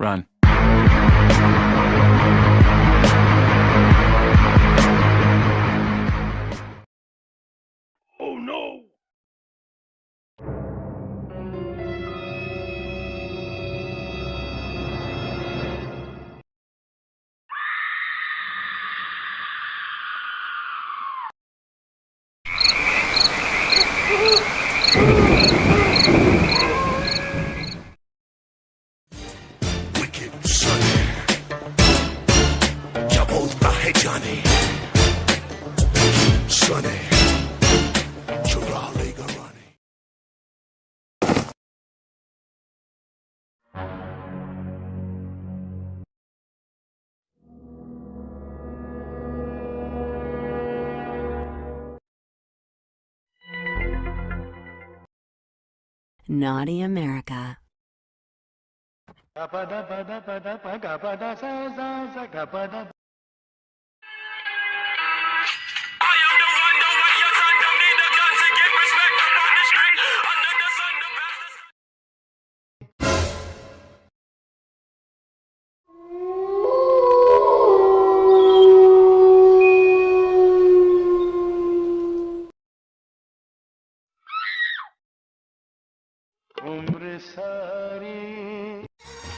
Run. Oh no! Wicked Sonny, क्या बोलता है जाने Sonny, चुरा लेगा रानी. Naughty America. Gapada pada pada pa gapada sa sa sa gapada